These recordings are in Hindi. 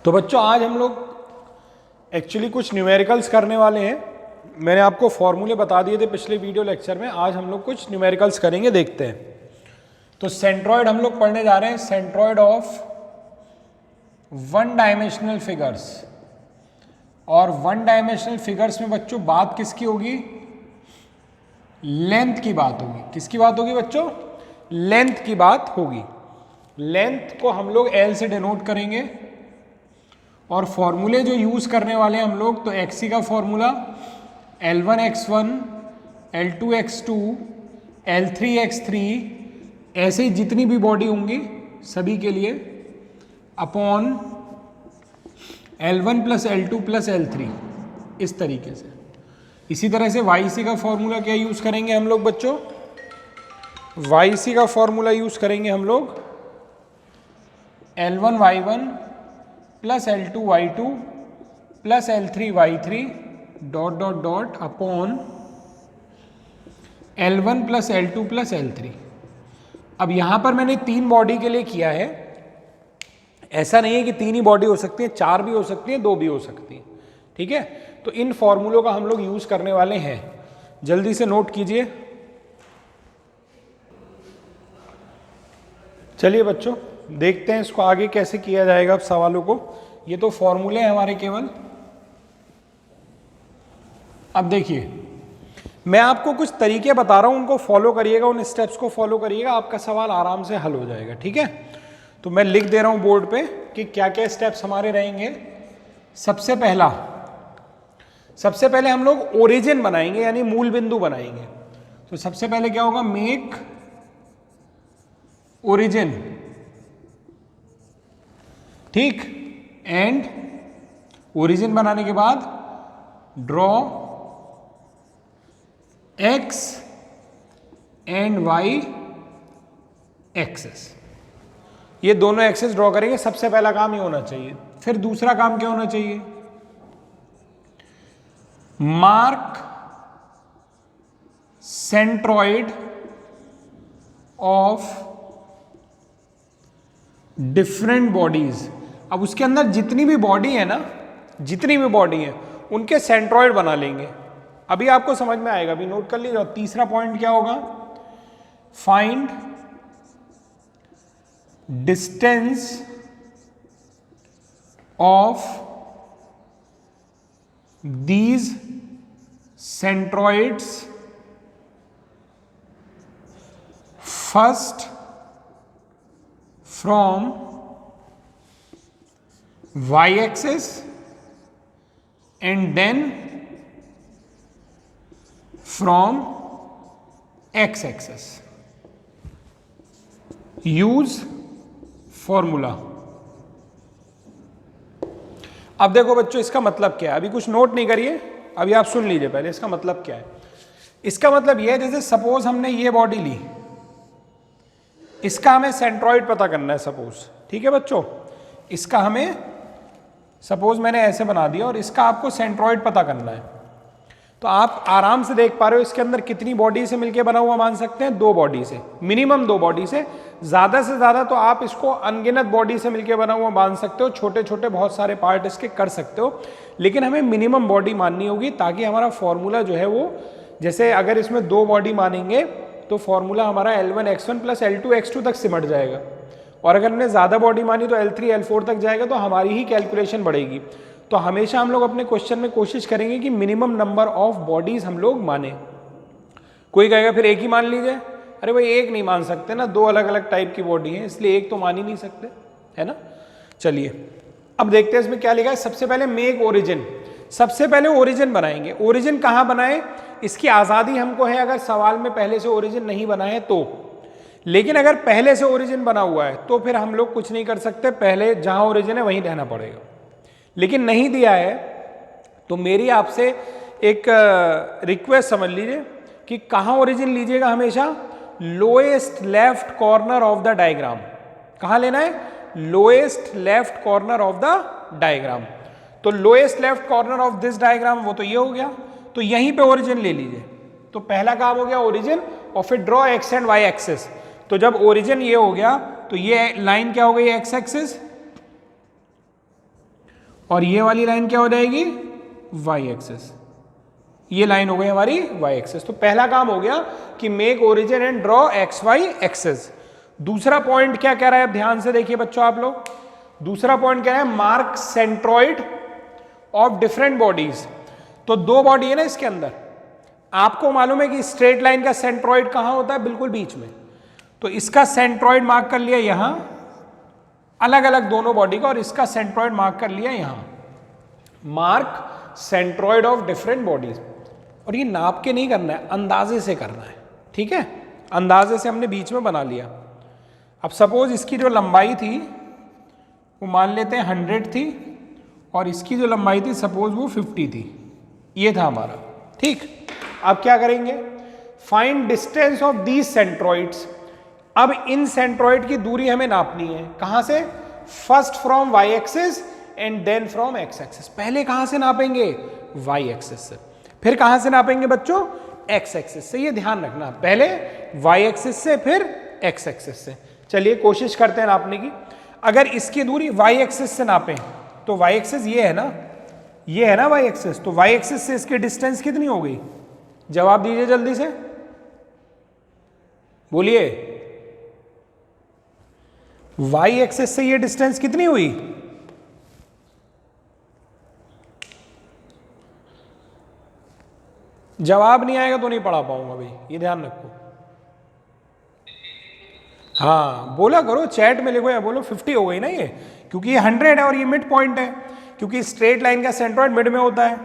तो बच्चों आज हम लोग एक्चुअली कुछ न्यूमेरिकल्स करने वाले हैं। मैंने आपको फॉर्मूले बता दिए थे पिछले वीडियो लेक्चर में, आज हम लोग कुछ न्यूमेरिकल्स करेंगे, देखते हैं। तो सेंट्रॉइड हम लोग पढ़ने जा रहे हैं, centroid of one dimensional figures. और वन डायमेंशनल फिगर्स में बच्चों बात किसकी होगी? लेंथ की बात होगी। किसकी बात होगी बच्चों? लेंथ की बात होगी। लेंथ को हम लोग L से डिनोट करेंगे और फॉर्मूले जो यूज करने वाले हैं हम लोग, तो XC का फॉर्मूला L1x1, L2x2, L3x3, ऐसे ही जितनी भी बॉडी होंगी सभी के लिए upon L1 plus L2 plus L3, इस तरीके से। इसी तरह से YC का फॉर्मूला क्या यूज करेंगे हम लोग बच्चों? YC का फॉर्मूला यूज करेंगे हम लोग L1y1 plus L2y2 plus L3y3 dot dot dot upon L1 plus L2 plus L3। अब यहां पर मैंने 3 बॉडी के लिए किया है। ऐसा नहीं है कि 3 ही बॉडी हो सकती है, 4 भी हो सकती है, 2 भी हो सकती है। ठीक है, तो इन फॉर्मूलों का हम लोग यूज करने वाले हैं। जल्दी से नोट कीजिए। चलिए बच्चों देखते हैं इसको आगे कैसे किया जाएगा। अब सवालों को, ये तो फॉर्मूले हैं हमारे केवल। अब देखिए मैं आपको कुछ तरीके बता रहा हूं, उनको फॉलो करिएगा, उन स्टेप्स को फॉलो करिएगा, आपका सवाल आराम से हल हो जाएगा। ठीक है, तो मैं लिख दे रहा हूं बोर्ड पे कि क्या क्या स्टेप्स हमारे रहेंगे। सबसे पहले हम लोग ओरिजिन बनाएंगे, यानी मूल बिंदु बनाएंगे। तो सबसे पहले क्या होगा? Make origin. ठीक, एंड ओरिजिन बनाने के बाद draw x and y axes. ये दोनों एक्सेस ड्रॉ करेंगे। सबसे पहला काम ये होना चाहिए। फिर दूसरा काम क्या होना चाहिए? Mark centroid of different bodies. अब उसके अंदर जितनी भी बॉडी है ना, जितनी भी बॉडी है उनके सेंट्रॉइड बना लेंगे। अभी आपको समझ में आएगा, अभी नोट कर लीजिए। तीसरा पॉइंट क्या होगा? Find distance of these centroids first from y axis and then from x axis. use formula। अब देखो बच्चों इसका मतलब क्या है, अभी कुछ नोट नहीं करिए, अभी आप सुन लीजिए पहले इसका मतलब क्या है। इसका मतलब यह है, जैसे सपोज हमने ये बॉडी ली, इसका हमें सेंट्रॉइड पता करना है सपोज। ठीक है बच्चों, इसका हमें सपोज मैंने ऐसे बना दिया और इसका आपको सेंट्रॉइड पता करना है। तो आप आराम से देख पा रहे हो इसके अंदर कितनी बॉडी से मिलके बना हुआ मान सकते हैं? 2 बॉडी से, मिनिमम 2 बॉडी से ज्यादा तो आप इसको अनगिनत बॉडी से मिलके बना हुआ मान सकते हो। छोटे छोटे बहुत सारे पार्ट इसके कर सकते हो, लेकिन हमें मिनिमम बॉडी माननी होगी ताकि हमारा फॉर्मूला जो है वो, जैसे अगर इसमें 2 बॉडी मानेंगे तो फॉर्मूला हमारा L1x1 प्लस L2x2 तक सिमट जाएगा, और अगर हमने ज़्यादा बॉडी मानी तो L3 L4 तक जाएगा, तो हमारी ही कैलकुलेशन बढ़ेगी। तो हमेशा हम लोग अपने क्वेश्चन में कोशिश करेंगे कि मिनिमम नंबर ऑफ बॉडीज हम लोग माने। कोई कहेगा फिर एक ही मान लीजिए, अरे भाई एक नहीं मान सकते ना, 2 अलग अलग टाइप की बॉडी है, इसलिए एक तो मान ही नहीं सकते, है ना। चलिए अब देखते हैं इसमें क्या लिखा है। सबसे पहले मेक ओरिजिन। सबसे पहले ओरिजिन बनाएंगे। ओरिजिन कहाँ बनाए, इसकी आज़ादी हमको है, अगर सवाल में पहले से ओरिजिन नहीं बना है तो। लेकिन अगर पहले से ओरिजिन बना हुआ है तो फिर हम लोग कुछ नहीं कर सकते, पहले जहां ओरिजिन है वहीं रहना पड़ेगा। लेकिन नहीं दिया है तो मेरी आपसे एक रिक्वेस्ट समझ लीजिए कि कहां ओरिजिन लीजिएगा हमेशा? Lowest left corner of the diagram. कहां लेना है? Lowest left corner of the diagram. तो lowest left corner of this diagram, वो तो ये हो गया, तो यहीं पे ओरिजिन ले लीजिए। तो पहला काम हो गया ओरिजिन, और फिर draw x and y axes. तो जब ओरिजिन ये हो गया तो ये लाइन क्या हो गई? एक्स एक्सिस, और ये वाली लाइन क्या हो जाएगी, वाई एक्सिस। ये लाइन हो गई हमारी वाई एक्सिस। तो पहला काम हो गया कि make origin and draw x y axis. दूसरा पॉइंट क्या कह रहा है, अब ध्यान से देखिए बच्चों आप लोग। दूसरा पॉइंट कह रहा है mark centroid of different bodies. तो दो बॉडी है ना इसके अंदर, आपको मालूम है कि स्ट्रेट लाइन का सेंट्रॉइड कहां होता है, बिल्कुल बीच में। तो इसका सेंट्रॉइड मार्क कर लिया यहां, अलग अलग दोनों बॉडी का, और इसका सेंट्रॉइड मार्क कर लिया यहां। Mark centroid of different bodies. और ये नाप के नहीं करना है, अंदाजे से करना है, ठीक है। अंदाजे से हमने बीच में बना लिया। अब सपोज इसकी जो लंबाई थी वो मान लेते हैं 100 थी, और इसकी जो लंबाई थी सपोज वो 50 थी। ये था हमारा, ठीक। अब क्या करेंगे, find distance of these centroids. अब इन सेंट्रॉइड की दूरी हमें नापनी है, कहां से, first from y axis and then from x axis. पहले कहां से नापेंगे, वाई एक्सिस से, फिर कहां से नापेंगे बच्चों, एक्स एक्सिस से। ये ध्यान रखना, पहले वाई एक्सिस से फिर एक्स एक्सिस से। चलिए कोशिश करते हैं नापने की। अगर इसकी दूरी वाई एक्सिस से नापें तो वाई एक्सिस ये है ना, ये है ना वाई एक्सिस, तो वाई एक्सिस से इसकी डिस्टेंस कितनी हो गई, जवाब दीजिए जल्दी से, बोलिए। वाई एक्सिस से ये डिस्टेंस कितनी हुई, जवाब नहीं आएगा तो नहीं पढ़ा पाऊंगा भाई, ये ध्यान रखो। हाँ बोला करो, चैट में लिखो या बोलो 50 हो गई ना ये, क्योंकि ये 100 है और ये मिड पॉइंट है, क्योंकि स्ट्रेट लाइन का सेंट्रॉइड मिड में होता है।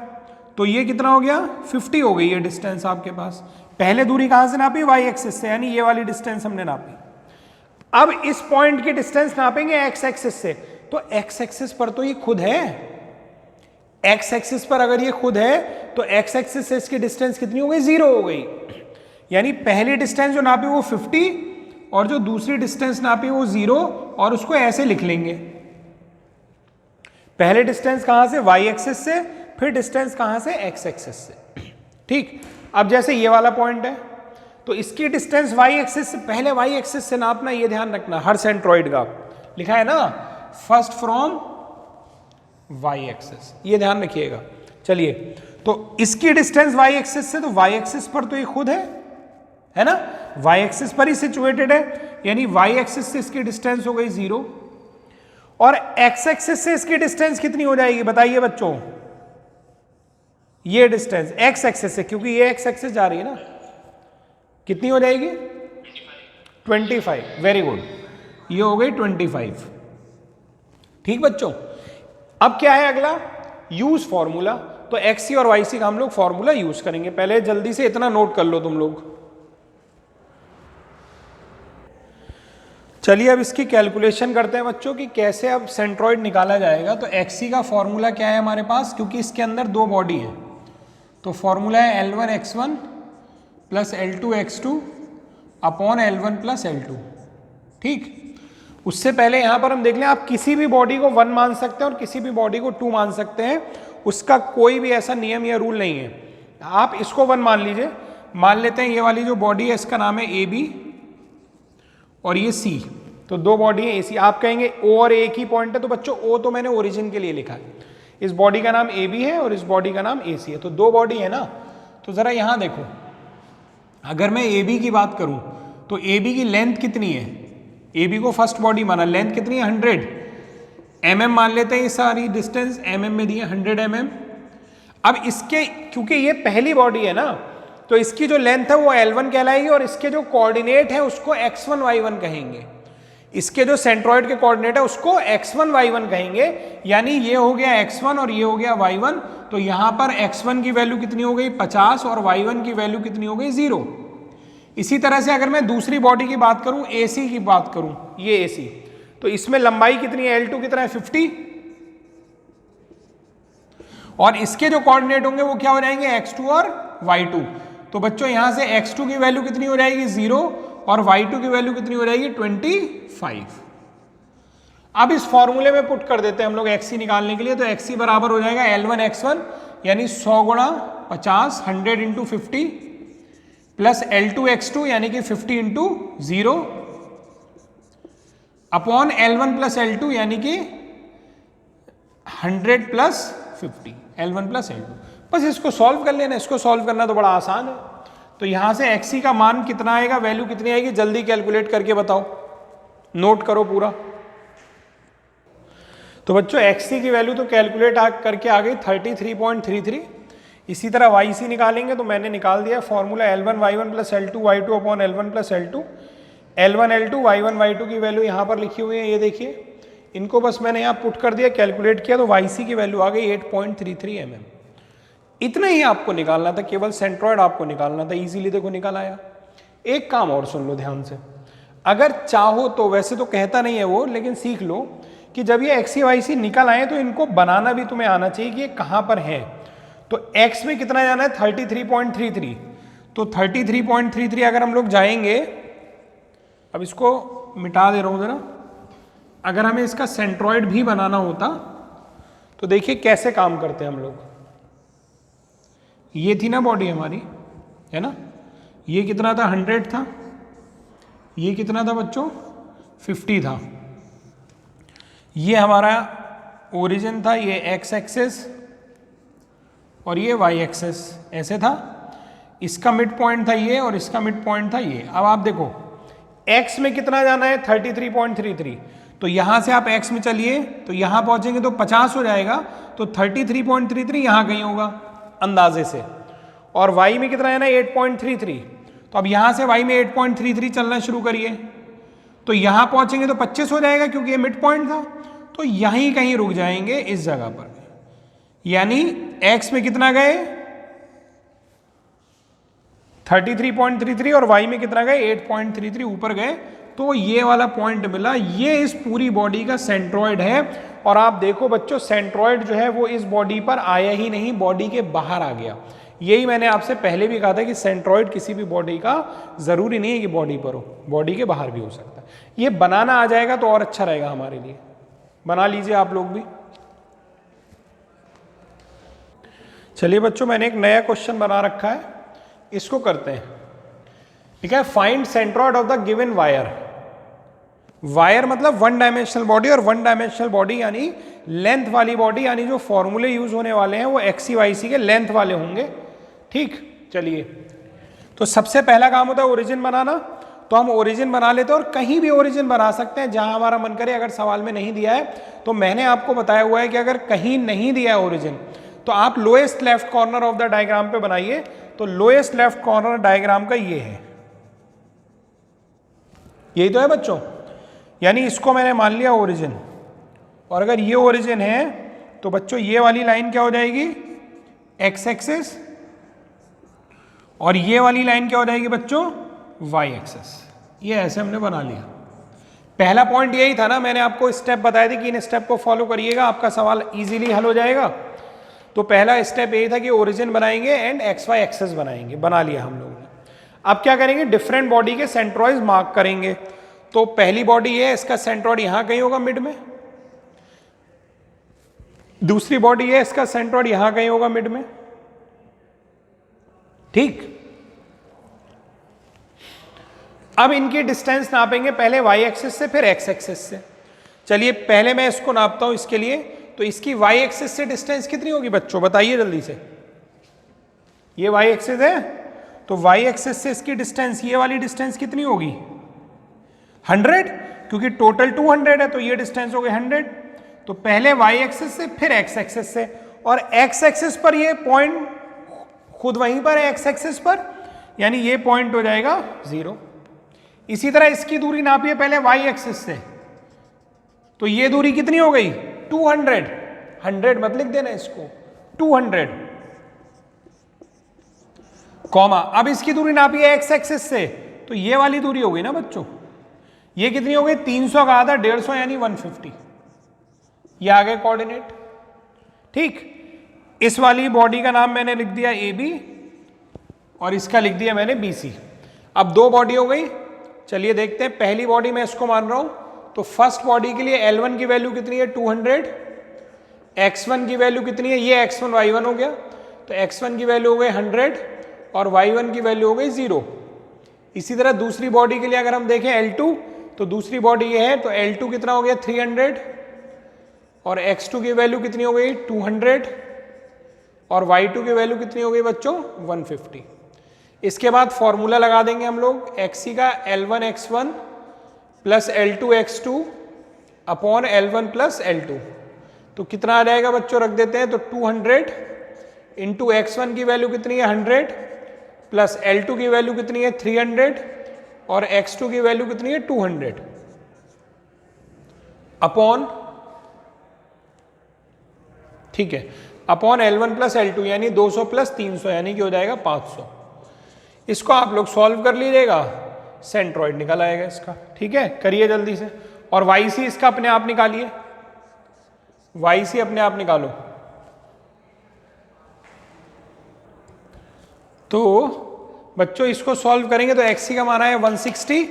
तो ये कितना हो गया, 50 हो गई ये डिस्टेंस आपके पास। पहले दूरी कहां से नापी, वाई एक्सिस से, यानी ये वाली डिस्टेंस हमने नापी। अब इस पॉइंट की डिस्टेंस नापेंगे एक्स एक्सिस से। तो एक्स एक्सिस पर तो ये खुद है, एक्स एक्सिस पर अगर ये खुद है तो एक्स एक्सिस से इसकी डिस्टेंस कितनी हो गई, 0 हो गई। यानी पहली डिस्टेंस जो नापी वो 50 और जो दूसरी डिस्टेंस नापी वो 0, और उसको ऐसे लिख लेंगे, पहले डिस्टेंस कहां से, वाई एक्सिस से, फिर डिस्टेंस कहां से, एक्स एक्सिस से, ठीक। अब जैसे ये वाला पॉइंट है तो इसकी डिस्टेंस वाई एक्सिस से, पहले वाई एक्सिस से नापना, ये ध्यान रखना, हर सेंट्रॉइड का लिखा है ना, फर्स्ट फ्रॉम वाई एक्सिस, ये ध्यान रखिएगा। चलिए तो इसकी डिस्टेंस वाई एक्सिस से, तो वाई एक्सिस पर तो ये खुद है ना, वाई एक्सिस पर ही सिचुएटेड है, यानी वाई एक्सिस से इसकी डिस्टेंस हो गई 0, और एक्स एक्सिस से इसकी डिस्टेंस कितनी हो जाएगी बताइए बच्चों, ये डिस्टेंस एक्स एक्सिस से, क्योंकि ये एक्स एक्सिस जा रही है ना, कितनी हो जाएगी, 25। वेरी गुड, ये हो गई 25, ठीक बच्चों। अब क्या है अगला, यूज फॉर्मूला। तो एक्स सी और वाई सी का हम लोग फॉर्मूला यूज करेंगे। पहले जल्दी से इतना नोट कर लो तुम लोग। चलिए अब इसकी कैलकुलेशन करते हैं बच्चों कि कैसे अब सेंट्रॉइड निकाला जाएगा। तो एक्स सी का फॉर्मूला क्या है हमारे पास, क्योंकि इसके अंदर दो बॉडी है, तो फॉर्मूला है L1x1 plus L2x2 upon L1 plus L2, ठीक। उससे पहले यहां पर हम देख लें, आप किसी भी बॉडी को 1 मान सकते हैं और किसी भी बॉडी को 2 मान सकते हैं, उसका कोई भी ऐसा नियम या रूल नहीं है। आप इसको 1 मान लीजिए, मान लेते हैं ये वाली जो बॉडी है इसका नाम है AB और ये C, तो दो बॉडी है AC। आप कहेंगे O और A एक ही पॉइंट है, तो बच्चों O तो मैंने ओरिजिन के लिए लिखा है, इस बॉडी का नाम AB है और इस बॉडी का नाम AC है, तो दो बॉडी है ना। तो जरा यहां देखो, अगर मैं AB की बात करूं तो AB की लेंथ कितनी है, AB को फर्स्ट बॉडी माना, लेंथ कितनी है 100 mm मान लेते हैं, ये सारी डिस्टेंस mm में दी है 100 mm। अब इसके, क्योंकि ये पहली बॉडी है ना, तो इसकी जो लेंथ है वो L1 कहलाएगी, और इसके जो कोऑर्डिनेट है उसको x1 y1 कहेंगे, इसके जो सेंट्रॉइड के कोऑर्डिनेट है उसको x1 y1 कहेंगे। यानी ये हो गया x1 और ये हो गया y1, तो यहां पर x1 की वैल्यू कितनी हो गई 50 और y1 की वैल्यू कितनी हो गई 0। इसी तरह से अगर मैं दूसरी बॉडी की बात करूं, AC की बात करूं, ये AC, तो इसमें लंबाई कितनी है, L2 कितना है 50, और इसके जो कोऑर्डिनेट होंगे वो क्या हो जाएंगे x2 और y2। तो बच्चों यहां से x2 की वैल्यू कितनी हो जाएगी 0 और y2 की वैल्यू कितनी हो जाएगी 25। अब इस फॉर्मूले में पुट कर देते हैं हम लोग xc निकालने के लिए, तो xc बराबर हो जाएगा L1x1 यानी 100 गुणा 50 100 इंटू 50 प्लस L2x2 यानी कि 50 into 0 upon L1 plus L2 यानी कि 100 प्लस 50 L1 प्लस L2। बस इसको सॉल्व कर लेना, इसको सॉल्व करना तो बड़ा आसान है। तो यहां से XC का मान कितना आएगा, वैल्यू कितनी आएगी, जल्दी कैलकुलेट करके बताओ, नोट करो पूरा। तो बच्चों XC की वैल्यू तो कैलकुलेट करके आ गई 33.33। इसी तरह YC निकालेंगे तो मैंने निकाल दिया formula L1 Y1 plus L2 Y2 upon L1 plus L2। L1 L2 Y1 Y2 की वैल्यू यहाँ पर लिखी हुई है, ये देखिए, इनको बस मैंने यहाँ पुट कर दिया, कैलकुलेट किया तो YC की वैल्यू आ गई 8.33 mm। इतना ही आपको निकालना था, केवल सेंट्रॉइड आपको निकालना था, इजीली देखो निकल आया। एक काम और सुन लो ध्यान से, अगर चाहो तो, वैसे तो कहता नहीं है वो, लेकिन सीख लो कि जब ये XC YC निकल आए तो इनको बनाना भी तुम्हें आना चाहिए कि ये कहाँ पर है। तो X में कितना जाना है, 33.33। तो 33.33 अगर हम लोग जाएंगे, अब इसको मिटा दे रहा हूँ जरा, अगर हमें इसका सेंट्रॉइड भी बनाना होता तो देखिए कैसे काम करते हैं हम लोग। ये थी ना बॉडी हमारी, है ना, ये कितना था, 100 था, ये कितना था बच्चों, 50 था। ये हमारा ओरिजिन था, ये एक्स एक्सिस और ये वाई एक्सिस ऐसे था। इसका मिड पॉइंट था ये और इसका मिड पॉइंट था ये। अब आप देखो x में कितना जाना है, 33.33। तो यहां से आप x में चलिए तो यहां पहुंचेंगे तो 50 हो जाएगा, तो 33.33 यहां कहीं होगा अंदाजे से। और y में कितना जाना है, 8.33। तो अब यहां से y में 8.33 चलना शुरू करिए, तो यहां पहुंचेंगे तो 25 हो जाएगा क्योंकि ये मिड पॉइंट था। तो यहीं कहीं रुक जाएंगे इस जगह पर, यानी x में कितना गए, 33.33 और y में कितना गए, 8.33 ऊपर गए, तो ये वाला पॉइंट मिला। ये इस पूरी बॉडी का सेंट्रॉइड है। और आप देखो बच्चों, सेंट्रॉइड जो है वो इस बॉडी पर आया ही नहीं, बॉडी के बाहर आ गया। यही मैंने आपसे पहले भी कहा था कि सेंट्रॉइड किसी भी बॉडी का जरूरी नहीं है कि बॉडी पर हो, बॉडी के बाहर भी हो सकता है। ये बनाना आ जाएगा तो और अच्छा रहेगा हमारे लिए, बना लीजिए आप लोग भी। चलिए बच्चों, मैंने एक नया क्वेश्चन बना रखा है, इसको करते हैं। ठीक है, find centroid of the given wire. Wire मतलब वन डायमेंशनल बॉडी, और वन डायमेंशनल बॉडी यानी लेंथ वाली बॉडी, यानी जो फॉर्मूले यूज होने वाले हैं वो XC YC के लेंथ वाले होंगे। ठीक, चलिए, तो सबसे पहला काम होता है ओरिजिन बनाना। तो हम ओरिजिन बना लेते हैं, और कहीं भी ओरिजिन बना सकते हैं जहां हमारा मन करे। अगर सवाल में नहीं दिया है तो मैंने आपको बताया हुआ है कि अगर कहीं नहीं दिया है ओरिजिन तो आप lowest left corner of the diagram पे बनाइए। तो लोएस्ट लेफ्ट कॉर्नर डायग्राम का ये है, यही तो है बच्चों, यानी इसको मैंने मान लिया ओरिजिन। और अगर ये ओरिजिन है तो बच्चों ये वाली लाइन क्या हो जाएगी, एक्स एक्सिस, और ये वाली लाइन क्या हो जाएगी बच्चों, वाई एक्सिस। ये ऐसे हमने बना लिया। पहला पॉइंट यही था ना, मैंने आपको स्टेप बताए थे कि इन स्टेप को फॉलो करिएगा, आपका सवाल इजीली हल हो जाएगा। तो पहला स्टेप यही था कि ओरिजिन बनाएंगे एंड एक्स वाई एक्सिस बनाएंगे, बना लिया हम लोगों ने। अब क्या करेंगे, डिफरेंट बॉडी के सेंट्रॉइड्स मार्क करेंगे। तो पहली बॉडी है, इसका सेंट्रॉइड यहां कहीं होगा मिड में। दूसरी बॉडी है, इसका सेंट्रॉइड यहां कहीं होगा मिड में। ठीक, अब इनकी डिस्टेंस नापेंगे, पहले वाई एक्सिस से फिर एक्स एक्सिस से। चलिए पहले मैं इसको नापता हूं इसके लिए। तो इसकी वाई एक्सिस से डिस्टेंस कितनी होगी बच्चों, बताइए जल्दी से। ये वाई एक्सिस है, तो वाई एक्सिस से इसकी डिस्टेंस, ये वाली डिस्टेंस कितनी होगी, 100, क्योंकि टोटल 200 है, तो ये डिस्टेंस हो गई 100। तो पहले वाई एक्सिस से फिर एक्स एक्सिस से, और एक्स एक्सिस पर ये पॉइंट खुद वहीं पर है एक्स एक्सिस पर, यानी ये पॉइंट हो जाएगा 0। इसी तरह इसकी दूरी नापिए पहले वाई एक्सिस से, तो ये दूरी कितनी हो गई, 200। 100 मत लिख देना इसको, 200 कॉमा। अब इसकी दूरी नापिए एक्स एक्सिस से, तो ये वाली दूरी हो गई ना बच्चों, ये कितनी हो गई, 300 का आधा 150 यानी 150। ये आ गए कोऑर्डिनेट। ठीक, इस वाली बॉडी का नाम मैंने लिख दिया AB और इसका लिख दिया मैंने BC। अब दो बॉडी हो गई। चलिए देखते हैं, पहली बॉडी मैं इसको मान रहा हूं, तो फर्स्ट बॉडी के लिए L1 की वैल्यू कितनी है, 200। X1 की वैल्यू कितनी है, ये X1 Y1 हो गया, तो X1 की वैल्यू हो गई 100 और Y1 की वैल्यू हो गई 0। इसी तरह दूसरी बॉडी के लिए अगर हम देखें L2, तो दूसरी बॉडी ये है, तो L2 कितना हो गया 300 और x2 की वैल्यू कितनी हो गई 200 और y2 की वैल्यू कितनी हो गई बच्चों 150। इसके बाद फॉर्मूला लगा देंगे हम लोग xc का L1 x1 plus L2 x2 upon L1 plus L2। तो कितना आ जाएगा बच्चों, रख देते हैं, तो 200 इंटू x1 की वैल्यू कितनी है 100 प्लस L2 की वैल्यू कितनी है 300 और x2 की वैल्यू कितनी है 200 अपॉन, ठीक है, अपॉन L1 प्लस L2 यानी 200 प्लस 300 यानी कि हो जाएगा 500। इसको आप लोग सॉल्व कर लीजिएगा, सेंट्रॉइड निकल आएगा इसका। ठीक है, करिए जल्दी से। और YC इसका अपने आप निकालिए, YC अपने आप निकालो। तो बच्चों इसको सॉल्व करेंगे तो XC का मान आया 160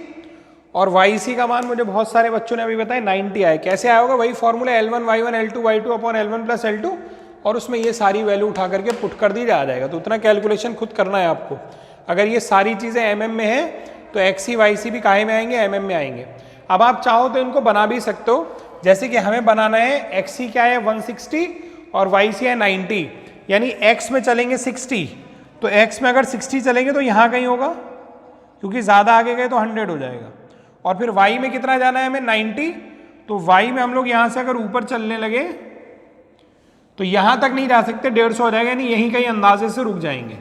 और YC का मान मुझे बहुत सारे बच्चों ने अभी बताया 90 आया। कैसे आया होगा, वही formula L1 Y1 L2 Y2 upon L1 plus L2 और उसमें ये सारी वैल्यू उठा करके पुट कर दी जा जाएगा। तो उतना कैलकुलेशन खुद करना है आपको। अगर ये सारी चीज़ें mm में है तो XC YC भी काहे में आएंगे, mm में आएंगे। अब आप चाहो तो इनको बना भी सकते हो, जैसे कि हमें बनाना है XC क्या है 160 और YC है 90, यानी X में चलेंगे 60, तो X में अगर 60 चलेंगे तो यहाँ कहीं होगा, क्योंकि ज़्यादा आगे गए तो 100 हो जाएगा। और फिर Y में कितना जाना है हमें 90, तो Y में हम लोग यहाँ से अगर ऊपर चलने लगे तो यहाँ तक नहीं जा सकते, 150 हो जाएगा, यानी यहीं कहीं अंदाजे से रुक जाएंगे।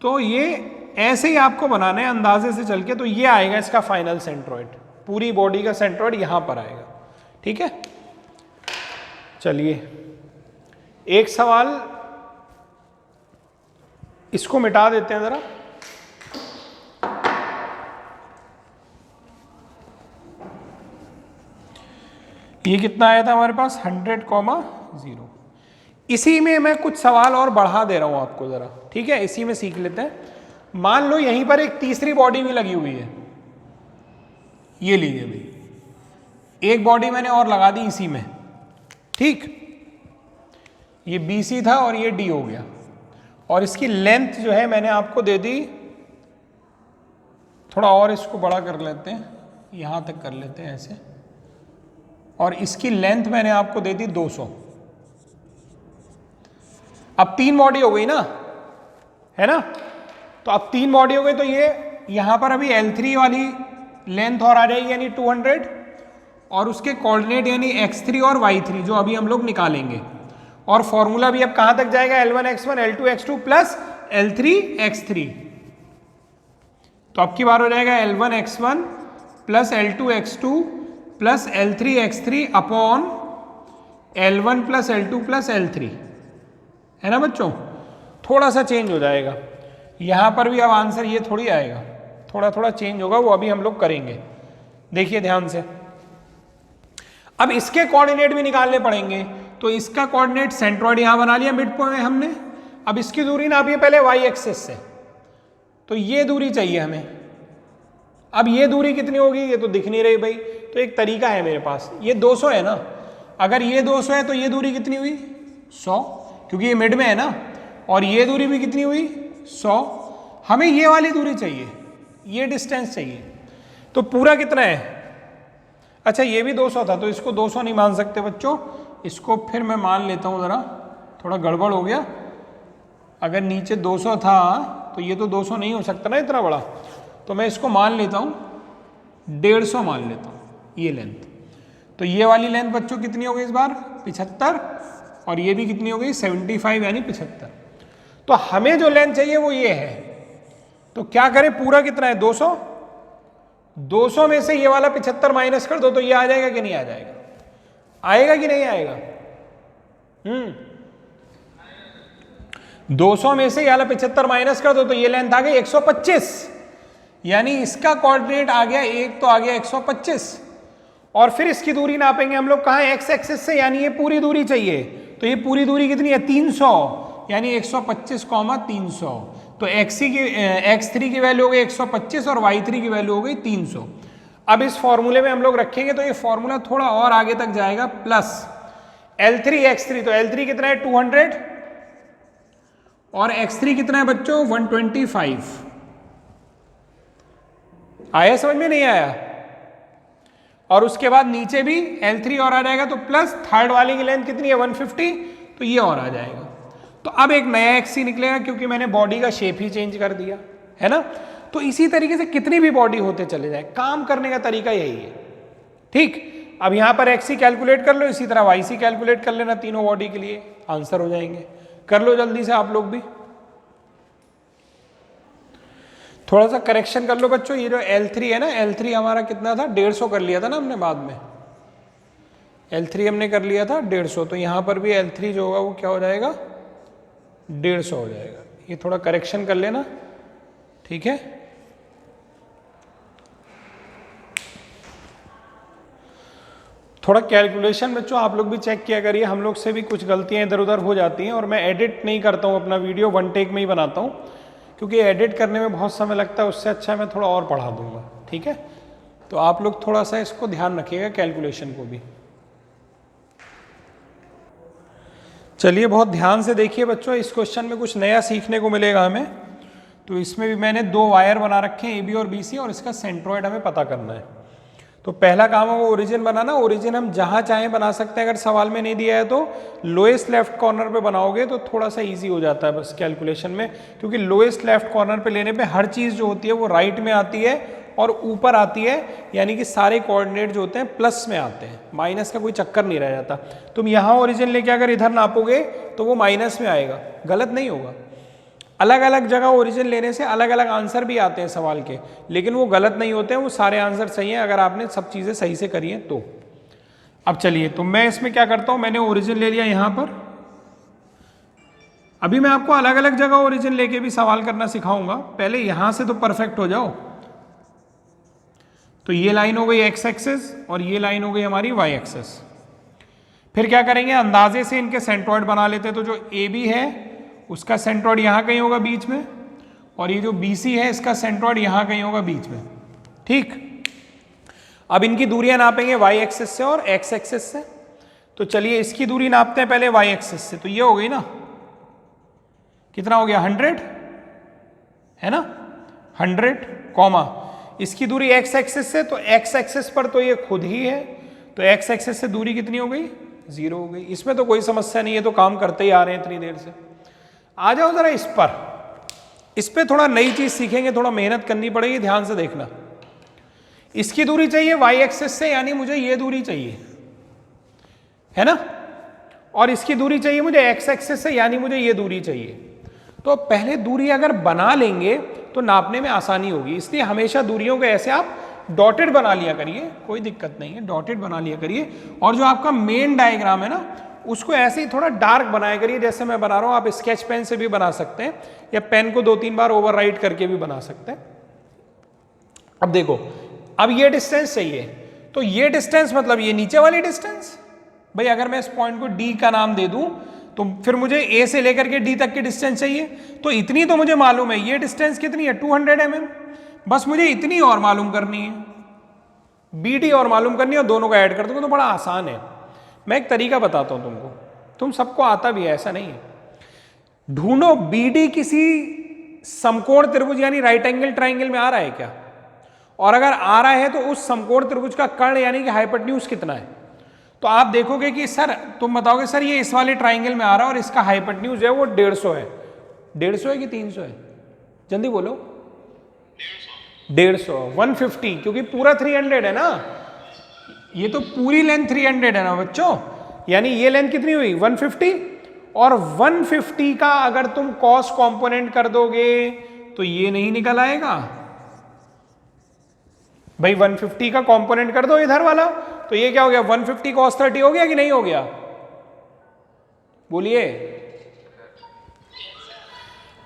तो ये ऐसे ही आपको बनाना है अंदाजे से चल के, तो ये आएगा इसका फाइनल सेंट्रॉइड, पूरी बॉडी का सेंट्रॉइड यहाँ पर आएगा। ठीक है, चलिए एक सवाल इसको मिटा देते हैं जरा। ये कितना आया था हमारे पास 100,0। इसी में मैं कुछ सवाल और बढ़ा दे रहा हूं आपको जरा, ठीक है, इसी में सीख लेते हैं। मान लो यहीं पर एक तीसरी बॉडी भी लगी हुई है, ये लीजिए भाई, एक बॉडी मैंने और लगा दी इसी में, ठीक, ये BC था और ये D हो गया, और इसकी लेंथ जो है मैंने आपको दे दी, थोड़ा और इसको बड़ा कर लेते हैं, यहां तक कर लेते हैं ऐसे, और इसकी लेंथ मैंने आपको दे दी 200। अब 3 बॉडी हो गई ना, है ना, तो अब 3 बॉडी हो गई, तो ये यहां पर अभी L3 वाली लेंथ और आ जाएगी यानी 200, और उसके कोऑर्डिनेट यानी x3 और y3 जो अभी हम लोग निकालेंगे, और फॉर्मूला भी अब कहां तक जाएगा L1 x1 L2 x2 plus L3 x3। तो अब की बार हो जाएगा L1 x1 plus L2 x2 plus L3 x3 upon L1 plus L2 plus L3, है ना बच्चों। थोड़ा सा चेंज हो जाएगा यहां पर भी, अब आंसर ये थोड़ी आएगा, थोड़ा थोड़ा चेंज होगा, वो अभी हम लोग करेंगे, देखिए ध्यान से। अब इसके कोऑर्डिनेट भी निकालने पड़ेंगे, तो इसका कोऑर्डिनेट सेंट्रॉइड यहां बना लिया मिड पॉइंट में हमने। अब इसकी दूरी नापिए पहले y एक्सिस से, तो ये दूरी चाहिए हमें। अब ये दूरी कितनी होगी, ये तो दिख नहीं रही भाई, तो एक तरीका है मेरे पास, ये 200 है ना, अगर ये 200 है तो ये दूरी कितनी हुई 100, क्योंकि ये मिड में है ना, और ये दूरी भी कितनी हुई 100। हमें ये वाली दूरी चाहिए, ये डिस्टेंस चाहिए, तो पूरा कितना है, अच्छा ये भी 200 था, तो इसको 200 नहीं मान सकते बच्चों, इसको फिर मैं मान लेता हूं जरा, थोड़ा गड़बड़ हो गया। अगर नीचे 200 था तो ये तो 200 नहीं हो सकता ना इतना बड़ा, तो मैं इसको मान लेता हूं 150 मान लेता हूं ये लेंथ। तो ये वाली लेंथ बच्चों कितनी हो गई इस बार 75, और ये भी कितनी हो गई 75 यानी 75। तो हमें जो लेंथ चाहिए वो ये है, तो क्या करें, पूरा कितना है 200, 200 में से ये वाला 75 माइनस कर दो, तो ये आ जाएगा कि नहीं आ जाएगा, आएगा कि नहीं आएगा, 200 में से ये वाला 75 माइनस कर दो, तो ये लेंथ आ गई 125, यानी इसका कोऑर्डिनेट आ गया, एक तो आ गया 125, और फिर इसकी दूरी नापेंगे हम लोग कहाँ, x एक्सिस से, यानी ये पूरी दूरी चाहिए, तो ये पूरी दूरी कितनी है 300, यानी 125, 300। तो x3 की वैल्यू हो गई 125 और y3 की वैल्यू हो गई 300। अब इस फॉर्मूले में हम लोग रखेंगे तो ये फॉर्मूला थोड़ा और आगे तक जाएगा, प्लस L3 x3, तो L3 कितना है 200 और x3 कितना है बच्चों 125। आया समझ में, नहीं आया। और उसके बाद नीचे भी L3 और आ जाएगा, तो प्लस थर्ड वाली की लेंथ कितनी है 150, तो ये और आ जाएगा। तो अब एक नया XC निकलेगा क्योंकि मैंने बॉडी का शेप ही चेंज कर दिया है ना। तो इसी तरीके से कितनी भी बॉडी होते चले जाए, काम करने का तरीका यही है। ठीक, अब यहां पर XC कैलकुलेट कर लो, इसी तरह YC कैलकुलेट कर लेना तीनों बॉडी के लिए, आंसर हो जाएंगे। कर लो जल्दी से आप लोग भी, थोड़ा सा करेक्शन कर लो बच्चों। ये जो L3 है ना, L3 हमारा कितना था 150 कर लिया था ना हमने, बाद में L3 हमने कर लिया था 150, तो यहां पर भी L3 जो होगा वो क्या हो जाएगा 150 हो जाएगा। ये थोड़ा करेक्शन कर लेना, ठीक है। थोड़ा कैलकुलेशन बच्चों आप लोग भी चेक किया करिए, हम लोग से भी कुछ गलतियां इधर उधर हो जाती हैं, और मैं एडिट नहीं करता हूं अपना वीडियो, वन टेक में ही बनाता हूं क्योंकि एडिट करने में बहुत समय लगता है, उससे अच्छा मैं थोड़ा और पढ़ा दूंगा, ठीक है। तो आप लोग थोड़ा सा इसको ध्यान रखिएगा कैलकुलेशन को भी। चलिए बहुत ध्यान से देखिए बच्चों, इस क्वेश्चन में कुछ नया सीखने को मिलेगा हमें। तो इसमें भी मैंने दो वायर बना रखे हैं AB और BC, और इसका सेंट्रोइड हमें पता करना है। तो पहला काम है वो ओरिजिन बनाना। ओरिजिन हम जहां चाहें बना सकते हैं, अगर सवाल में नहीं दिया है तो लोएस्ट लेफ्ट कॉर्नर पे बनाओगे तो थोड़ा सा इजी हो जाता है बस कैलकुलेशन में, क्योंकि लोएस्ट लेफ्ट कॉर्नर पे लेने पे हर चीज़ जो होती है वो राइट में आती है और ऊपर आती है, यानी कि सारे कोऑर्डिनेट जो होते हैं प्लस में आते हैं, माइनस का कोई चक्कर नहीं रह जाता। तुम यहाँ ओरिजिन लेके अगर इधर नापोगे तो वो माइनस में आएगा, गलत नहीं होगा। अलग अलग जगह ओरिजिन लेने से अलग अलग आंसर भी आते हैं सवाल के, लेकिन वो गलत नहीं होते हैं, वो सारे आंसर सही हैं अगर आपने सब चीज़ें सही से करी हैं तो। अब चलिए, तो मैं इसमें क्या करता हूँ, मैंने ओरिजिन ले लिया यहाँ पर। अभी मैं आपको अलग अलग जगह ओरिजिन लेके भी सवाल करना सिखाऊंगा, पहले यहाँ से तो परफेक्ट हो जाओ। तो ये लाइन हो गई एक्स एक्सिस और ये लाइन हो गई हमारी वाई एक्सिस। फिर क्या करेंगे, अंदाजे से इनके सेंट्रॉइड बना लेते हैं। तो जो AB है उसका सेंट्रॉइड यहाँ कहीं होगा बीच में, और ये जो BC है इसका सेंट्रॉइड यहाँ कहीं होगा बीच में, ठीक। अब इनकी दूरियां नापेंगे वाई एक्सिस से और एक्स एक्सिस से। तो चलिए इसकी दूरी नापते हैं पहले वाई एक्सिस से। तो ये हो गई ना, कितना हो गया 100 है ना, 100 कॉमा इसकी दूरी एक्स एक्सिस से, तो एक्स एक्सिस पर तो ये खुद ही है, तो एक्स एक्सिस से दूरी कितनी हो गई 0 हो गई। इसमें तो कोई समस्या नहीं है, तो काम करते ही आ रहे हैं इतनी देर से। आ जाओ जरा इस पर, इस पे थोड़ा नई चीज सीखेंगे, थोड़ा मेहनत करनी पड़ेगी, ध्यान से देखना। इसकी दूरी चाहिए वाई एक्सिस से, यानी मुझे ये दूरी चाहिए है ना, और इसकी दूरी चाहिए मुझे एक्स एक्सिस से, यानी मुझे ये दूरी चाहिए। तो पहले दूरी अगर बना लेंगे तो नापने में आसानी होगी, इसलिए हमेशा दूरियों को ऐसे आप डॉटेड बना लिया करिए, कोई दिक्कत नहीं है, डॉटेड बना लिया करिए। और जो आपका मेन डायग्राम है ना, उसको ऐसे ही थोड़ा डार्क बनाया करिए, जैसे मैं बना रहा हूं। आप स्केच पेन से भी बना सकते हैं, या पेन को 2-3 बार ओवरराइट करके भी बना सकते हैं। अब देखो, अब ये डिस्टेंस चाहिए, तो ये डिस्टेंस मतलब ये नीचे वाली डिस्टेंस। भाई अगर मैं इस पॉइंट को D का नाम दे दूं, तो फिर मुझे A से लेकर के D तक की डिस्टेंस चाहिए। तो इतनी तो मुझे मालूम है, ये डिस्टेंस कितनी है 200 mm, बस मुझे इतनी और मालूम करनी है, BD और मालूम करनी है, और दोनों को ऐड कर दूंगा तो बड़ा आसान है। मैं एक तरीका बताता हूं तुमको, तुम सबको आता भी है, ऐसा नहीं है। ढूंढो BD किसी समकोण त्रिभुज यानी राइट एंगल ट्राइंगल में आ रहा है क्या, और अगर आ रहा है तो उस समकोण त्रिभुज का कर्ण यानी कि हाइपोटेन्यूज कितना है। तो आप देखोगे कि सर, तुम बताओगे सर ये इस वाले ट्राइंगल में आ रहा है और इसका हाइपोटेन्यूज है वो 150 है। 150 है कि 300 है, जल्दी बोलो। 150 150, क्योंकि पूरा 300 है ना, ये तो पूरी लेंथ 300 है ना बच्चों, यानी ये लेंथ कितनी हुई 150, और 150 का अगर तुम कॉस कंपोनेंट कर दोगे तो ये नहीं निकल आएगा। भाई 150 का कंपोनेंट कर दो इधर वाला, तो ये क्या हो गया 150 cos 30 हो गया कि नहीं हो गया, बोलिए।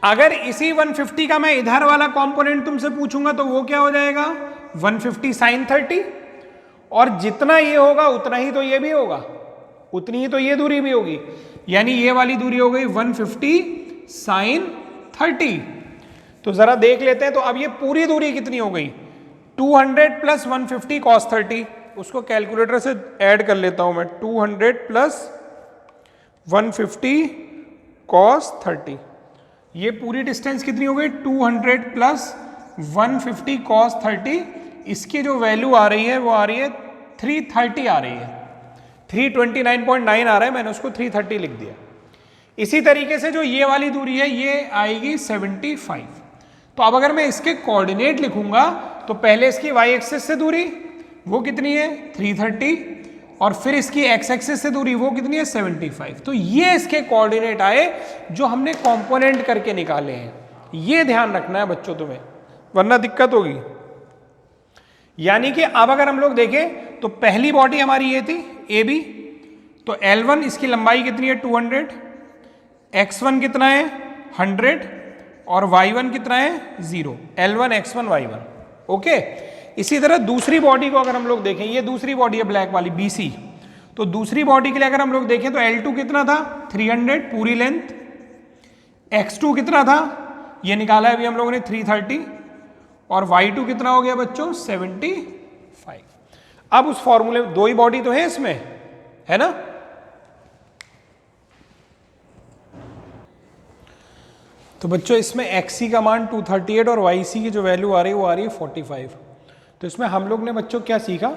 अगर इसी 150 का मैं इधर वाला कंपोनेंट तुमसे पूछूंगा तो वो क्या हो जाएगा 150 sin 30, और जितना ये होगा उतना ही तो ये भी होगा, उतनी ही तो ये दूरी भी होगी, यानी ये वाली दूरी हो गई 150 sin 30। तो जरा देख लेते हैं, तो अब ये पूरी दूरी कितनी हो गई 200 + 150 cos 30। उसको कैलकुलेटर से ऐड कर लेता हूं मैं, 200 + 150 cos 30। ये पूरी डिस्टेंस कितनी हो गई 200 + 150 cos 30। इसकी जो वैल्यू आ रही है वो आ रही है 330 आ रही है, 329.9 आ रहा है, मैंने उसको 330 लिख दिया। इसी तरीके से जो ये वाली दूरी है ये आएगी 75। तो अब अगर मैं इसके कोऑर्डिनेट लिखूंगा तो पहले इसकी y एक्सिस से दूरी वो कितनी है 330, और फिर इसकी x एक्सिस से दूरी वो कितनी है 75। तो ये इसके कोऑर्डिनेट आए जो हमने कंपोनेंट करके निकाले हैं। ये ध्यान रखना है बच्चों तुम्हें, वरना दिक्कत होगी। यानी कि अब अगर हम लोग देखें तो पहली बॉडी हमारी ये थी AB, तो L1 इसकी लंबाई कितनी है 200, x1 कितना है 100 और y1 कितना है 0, L1 x1 y1। ओके, इसी तरह दूसरी बॉडी को अगर हम लोग देखें, ये दूसरी बॉडी है ब्लैक वाली BC, तो दूसरी बॉडी के लिए अगर हम लोग देखें तो L2 कितना था 300 पूरी लेंथ, x2 कितना था ये निकाला है अभी हम लोगों ने 330, और y2 कितना हो गया बच्चों 75। अब उस फॉर्मूले में दो ही बॉडी तो है इसमें, है ना। तो बच्चों इसमें XC का मान 238 और YC की जो वैल्यू आ रही है वो आ रही है 45। तो इसमें हम लोग ने बच्चों क्या सीखा,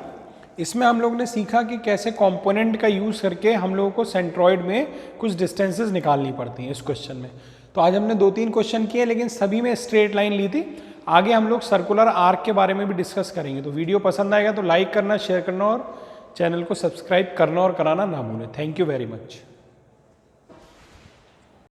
इसमें हम लोग ने सीखा कि कैसे कंपोनेंट का यूज़ करके हम लोगों को सेंट्रॉइड में कुछ डिस्टेंसेस निकालनी पड़ती हैं इस क्वेश्चन में। तो आज हमने 2-3 क्वेश्चन किए, लेकिन सभी में स्ट्रेट लाइन ली थी। आगे हम लोग सर्कुलर आर्क के बारे में भी डिस्कस करेंगे। तो वीडियो पसंद आएगा तो लाइक करना, शेयर करना और चैनल को सब्सक्राइब करना और कराना ना भूलें। Thank you very much.